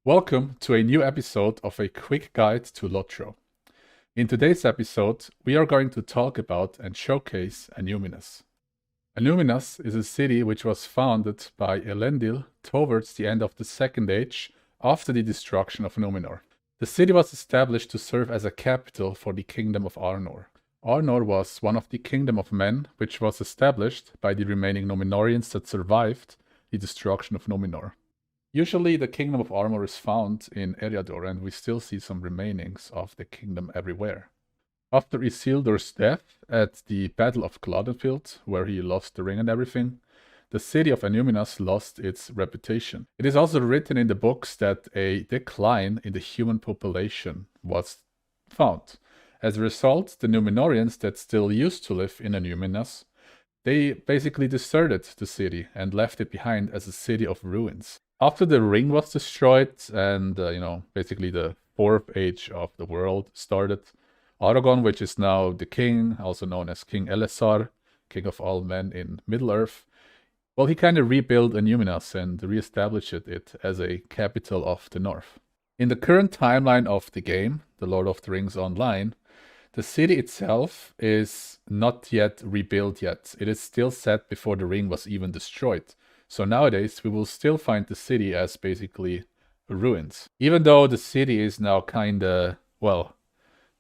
Welcome to a new episode of a quick guide to Lotro. In today's episode, we are going to talk about and showcase Annuminas. Annuminas is a city which was founded by Elendil towards the end of the Second Age after the destruction of Numenor. The city was established to serve as a capital for the Kingdom of Arnor. Arnor was one of the Kingdom of Men which was established by the remaining Numenorians that survived the destruction of Numenor. Usually the Kingdom of Arnor is found in Eriador, and we still see some remainings of the kingdom everywhere. After Isildur's death at the Battle of Gladdenfield, where he lost the ring and everything, the city of Annuminas lost its reputation. It is also written in the books that a decline in the human population was found. As a result, the Numenorians that still used to live in Annuminas, they basically deserted the city and left it behind as a city of ruins. After the ring was destroyed and, basically the fourth age of the world started, Aragorn, which is now the king, also known as King Elessar, king of all men in Middle-earth, well, he kind of rebuilt Annuminas and reestablished it as a capital of the north. In the current timeline of the game, The Lord of the Rings Online, the city itself is not yet rebuilt yet. It is still set before the ring was even destroyed. So nowadays, we will still find the city as basically ruins. Even though the city is now kinda, well,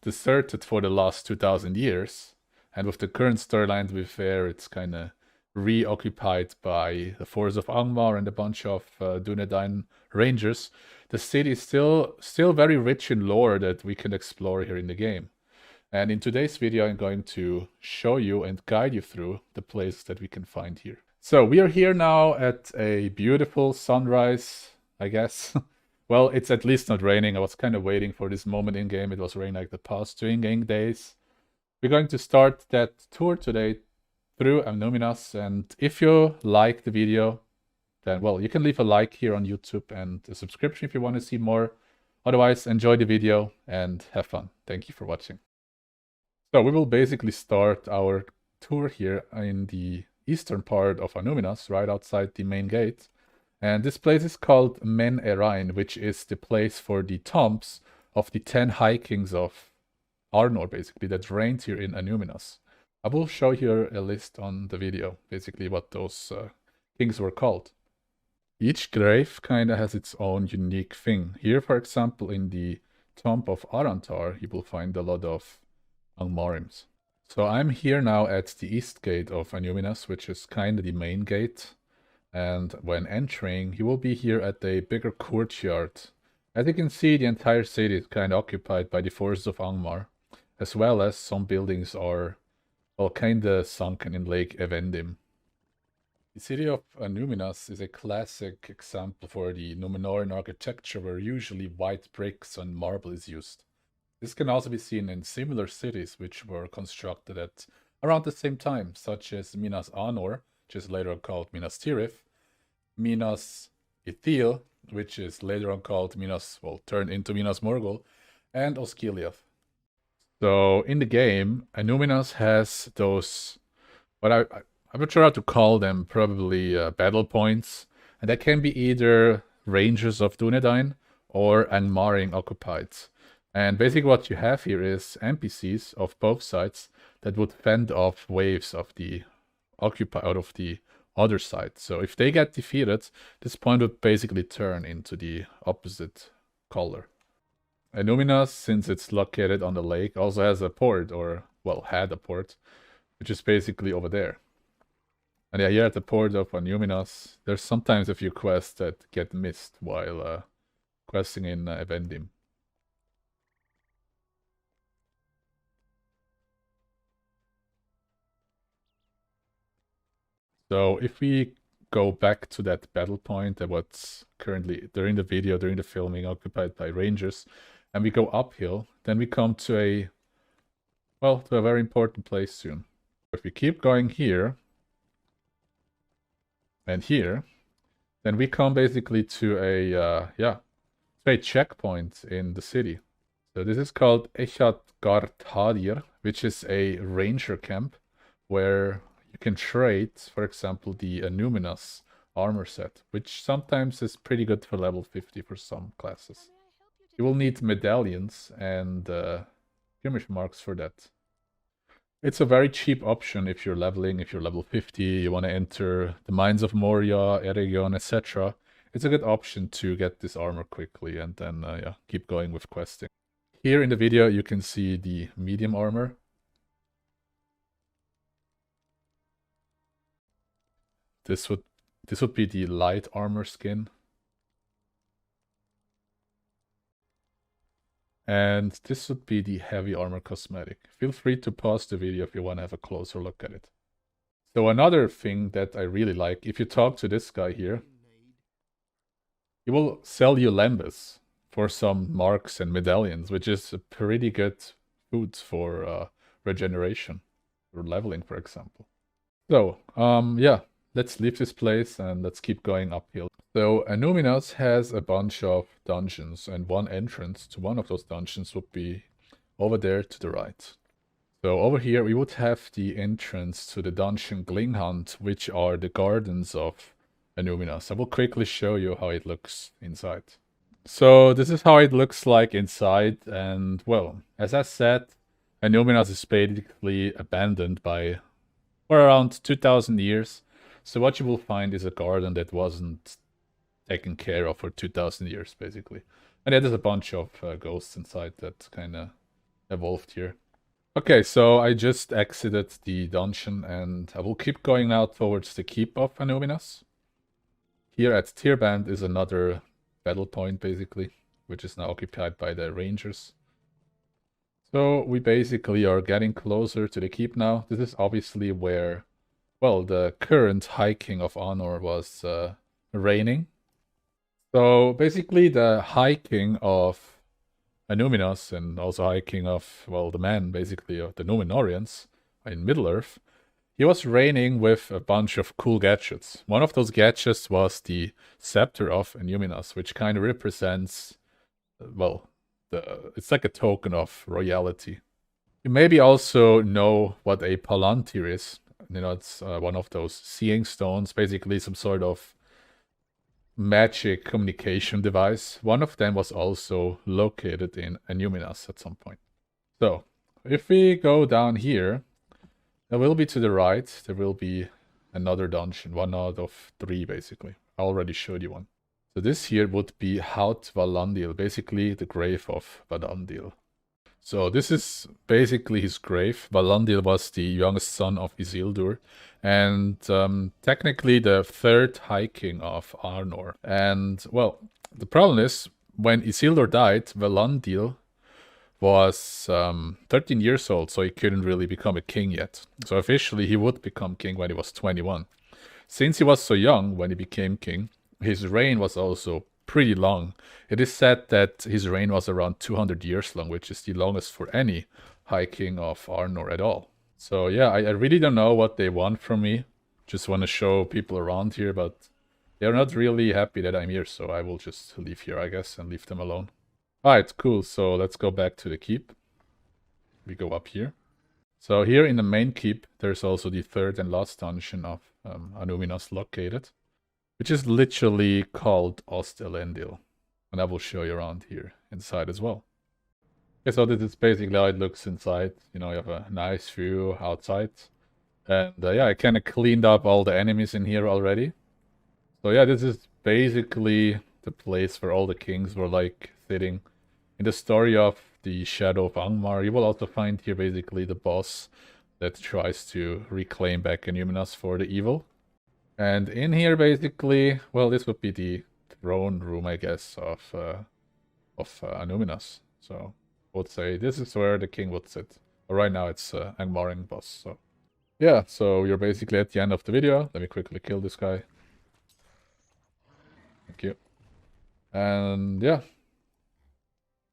deserted for the last 2000 years, and with the current storyline with Fair, it's kinda reoccupied by the force of Angmar and a bunch of Dunedain rangers, the city is still very rich in lore that we can explore here in the game. And in today's video, I'm going to show you and guide you through the places that we can find here. So we are here now at a beautiful sunrise, I guess. Well, it's at least not raining. I was kind of waiting for this moment in game. It was raining like the past 2 in-game days. We're going to start that tour today through Annuminas. And if you like the video, then, well, you can leave a like here on YouTube and a subscription if you want to see more. Otherwise, enjoy the video and have fun. Thank you for watching. So we will basically start our tour here in the eastern part of Annuminas, right outside the main gate. And this place is called Men Erain, which is the place for the tombs of the 10 High Kings of Arnor, basically, that reigned here in Annuminas. I will show here a list on the video, basically what those kings were called. Each grave kind of has its own unique thing. Here, for example, in the tomb of Arantar, you will find a lot of Angmarims. So I'm here now at the east gate of Annuminas, which is kind of the main gate. And when entering, you will be here at a bigger courtyard. As you can see, the entire city is kind of occupied by the forces of Angmar, as well as some buildings are, well, kind of sunken in Lake Evendim. The city of Annuminas is a classic example for the Numenorean architecture, where usually white bricks and marble is used. This can also be seen in similar cities which were constructed at around the same time, such as Minas Anor, which is later on called Minas Tirith, Minas Ithil, which is later on called Minas, well, turned into Minas Morgul, and Osgiliath. So in the game, Annuminas has those, what I'm not sure how to call them, probably battle points, and that can be either rangers of Dunedain or Angmaring occupied. And basically what you have here is NPCs of both sides that would fend off waves of the occupy out of the other side. So if they get defeated, this point would basically turn into the opposite color. Annuminas, since it's located on the lake, also has a port, or, well, had a port, which is basically over there. And yeah, here at the port of Annuminas, there's sometimes a few quests that get missed while questing in Evendim. So if we go back to that battle point that was currently, during the video, during the filming, occupied by rangers, and we go uphill, then we come to a, well, to a very important place soon. If we keep going here, and here, then we come basically to a checkpoint in the city. So this is called Echat Gartadir, which is a ranger camp where you can trade, for example, the Annuminas armor set, which sometimes is pretty good for level 50 for some classes. You will need medallions and skirmish marks for that. It's a very cheap option if you're leveling, if you're level 50, you want to enter the Mines of Moria, Eregion, etc. It's a good option to get this armor quickly and then yeah, keep going with questing. Here in the video you can see the medium armor. This would be the light armor skin. And this would be the heavy armor cosmetic. Feel free to pause the video if you want to have a closer look at it. So another thing that I really like, if you talk to this guy here, he will sell you lembas for some marks and medallions, which is a pretty good food for regeneration, or leveling, for example. So, yeah, let's leave this place and let's keep going uphill. So Annuminas has a bunch of dungeons, and one entrance to one of those dungeons would be over there to the right. So over here we would have the entrance to the dungeon Glinghunt, which are the gardens of Annuminas. I will quickly show you how it looks inside. So this is how it looks like inside, and well, as I said, Annuminas is basically abandoned for around 2000 years. So what you will find is a garden that wasn't taken care of for 2000 years, basically. And there's a bunch of ghosts inside that kind of evolved here. Okay, so I just exited the dungeon and I will keep going now towards the keep of Annuminas. Here at Treebeard is another battle point, basically, which is now occupied by the rangers. So we basically are getting closer to the keep now. This is obviously where, well, the current High King of Honor was reigning. So basically the High King of Annuminas and also High King of, well, the man basically of the Numenorians in Middle-earth, he was reigning with a bunch of cool gadgets. One of those gadgets was the Scepter of Annuminas, which kind of represents, well, it's like a token of royalty. You maybe also know what a palantir is. You know, it's one of those seeing stones, basically some sort of magic communication device. One of them was also located in Annuminas at some point. So, if we go down here, there will be to the right, there will be another dungeon, 1 out of 3 basically. I already showed you one. So this here would be Haut Vallandil, basically the grave of Vallandil. So this is basically his grave. Vallandil was the youngest son of Isildur and technically the 3rd High King of Arnor. And well, the problem is when Isildur died, Vallandil was 13 years old, so he couldn't really become a king yet. So officially he would become king when he was 21. Since he was so young when he became king, his reign was also pretty long. It is said that his reign was around 200 years long, which is the longest for any High King of Arnor at all. So yeah, I really don't know what they want from me. Just want to show people around here, but they're not really happy that I'm here, so I will just leave here, I guess, and leave them alone. Alright, cool. So let's go back to the keep. We go up here. So here in the main keep, there's also the 3rd and last dungeon of Annuminas located, which is literally called Ost-Elendil. And I will show you around here inside as well. Okay, so this is basically how it looks inside. You know, you have a nice view outside. And yeah, I kind of cleaned up all the enemies in here already. So yeah, this is basically the place where all the kings were like sitting. In the story of the Shadow of Angmar, you will also find here basically the boss that tries to reclaim back Annuminas for the evil. And in here basically, well, this would be the throne room, I guess, of Annuminas. So I would say this is where the king would sit. But right now it's Angmaring boss. So yeah, so you're basically at the end of the video. Let me quickly kill this guy. Thank you. And yeah,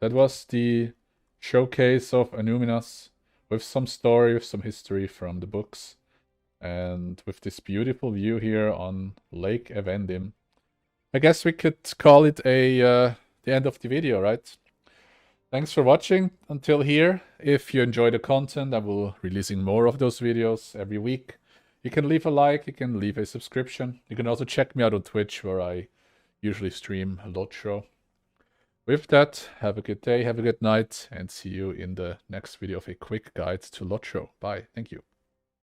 that was the showcase of Annuminas with some story, with some history from the books. And with this beautiful view here on Lake Evendim. I guess we could call it the end of the video, right? Thanks for watching until here. If you enjoy the content, I will be releasing more of those videos every week. You can leave a like, you can leave a subscription. You can also check me out on Twitch, where I usually stream Lotro. With that, have a good day, have a good night, and see you in the next video of a quick guide to Lotro. Bye. Thank you.